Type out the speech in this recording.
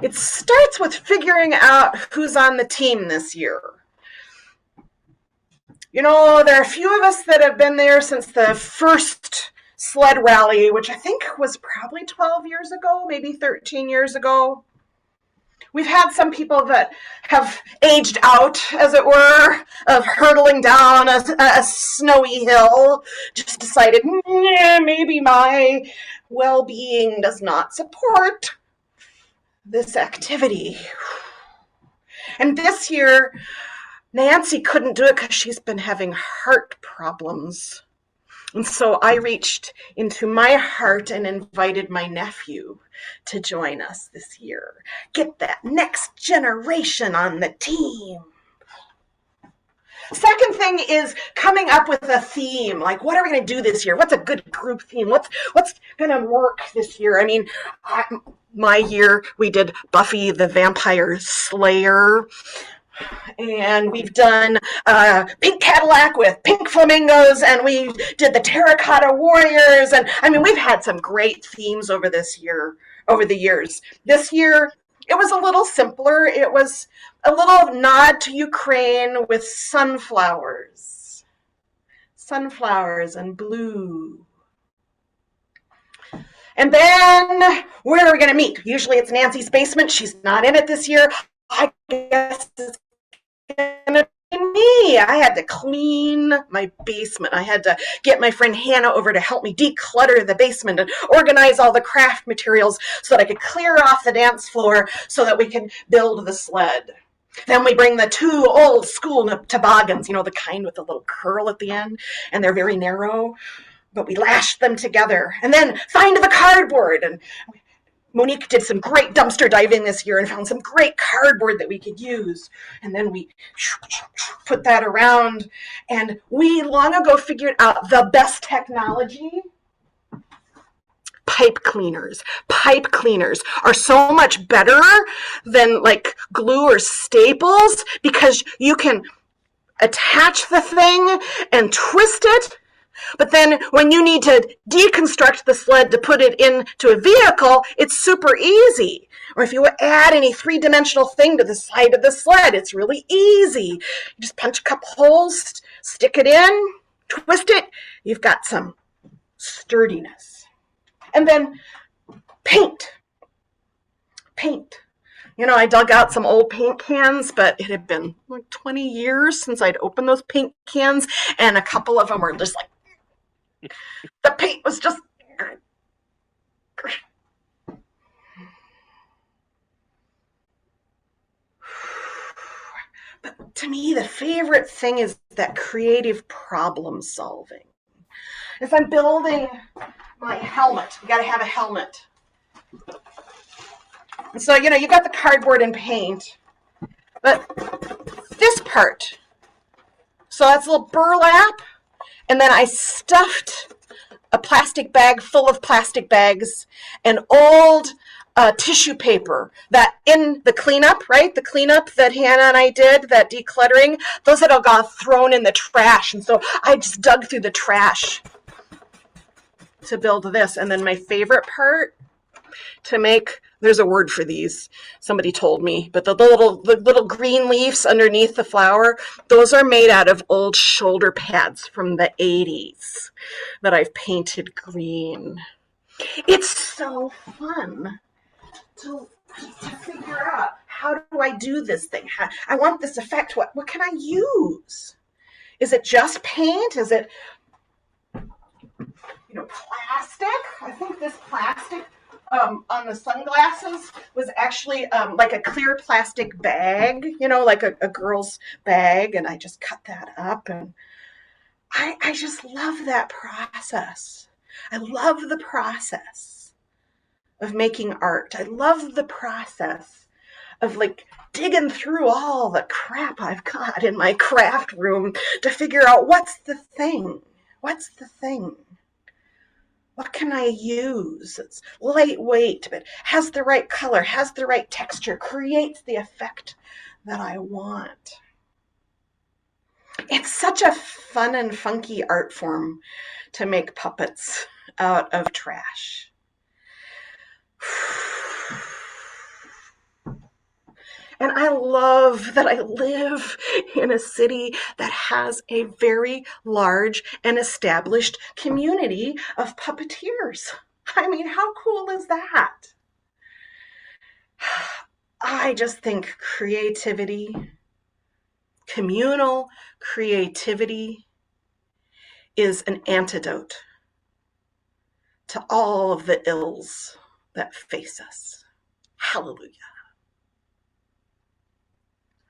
It starts with figuring out who's on the team this year. You know, there are a few of us that have been there since the first sled rally, which I think was probably 12 years ago, maybe 13 years ago. We've had some people that have aged out, as it were, of hurtling down a snowy hill, just decided, maybe my well-being does not support this activity. And this year, Nancy couldn't do it because she's been having heart problems. And so I reached into my heart and invited my nephew to join us this year. Get that next generation on the team. Second thing is coming up with a theme. Like, what are we going to do this year? What's a good group theme? What's going to work this year? I mean, my year we did Buffy the Vampire Slayer. And we've done Pink Cadillac with pink flamingos, and we did the Terracotta Warriors, and I mean, we've had some great themes over the years. This year, it was a little simpler. It was a little nod to Ukraine with sunflowers and blue. And then, where are we going to meet? Usually it's Nancy's basement. She's not in it this year. I guess it's gonna be me. I had to clean my basement. I had to get my friend Hannah over to help me declutter the basement and organize all the craft materials so that I could clear off the dance floor so that we can build the sled. Then we bring the two old school toboggans, you know, the kind with the little curl at the end, and they're very narrow, but we lashed them together. And then find the cardboard, and Monique did some great dumpster diving this year and found some great cardboard that we could use. And then we put that around. And we long ago figured out the best technology. Pipe cleaners. Pipe cleaners are so much better than like glue or staples because you can attach the thing and twist it. But then when you need to deconstruct the sled to put it into a vehicle, it's super easy. Or if you add any three-dimensional thing to the side of the sled, it's really easy. You just punch a couple holes, stick it in, twist it, you've got some sturdiness. And then paint. Paint. You know, I dug out some old paint cans, but it had been like 20 years since I'd opened those paint cans, and a couple of them were just like, the paint was just... But to me, the favorite thing is that creative problem solving. If I'm building my helmet, you got to have a helmet. And so, you know, you got the cardboard and paint, but this part, so that's a little burlap. And then I stuffed a plastic bag full of plastic bags and old tissue paper that in the cleanup, right? The cleanup that Hannah and I did, that decluttering, those had all got thrown in the trash. And so I just dug through the trash to build this. And then my favorite part to make, there's a word for these, somebody told me, but the little green leaves underneath the flower, those are made out of old shoulder pads from the 80s that I've painted green. It's so fun to figure out, how do I do this thing? I want this effect. What can I use? Is it just paint? Is it, plastic? I think this plastic on the sunglasses was actually like a clear plastic bag, like a girl's bag, and I just cut that up, and I just love that process. I love the process of making art. I love the process of digging through all the crap I've got in my craft room to figure out what's the thing. What's the thing? What can I use? It's lightweight, but has the right color, has the right texture, creates the effect that I want. It's such a fun and funky art form to make puppets out of trash. And I love that I live in a city that has a very large and established community of puppeteers. I mean, how cool is that? I just think creativity, communal creativity, is an antidote to all of the ills that face us. Hallelujah.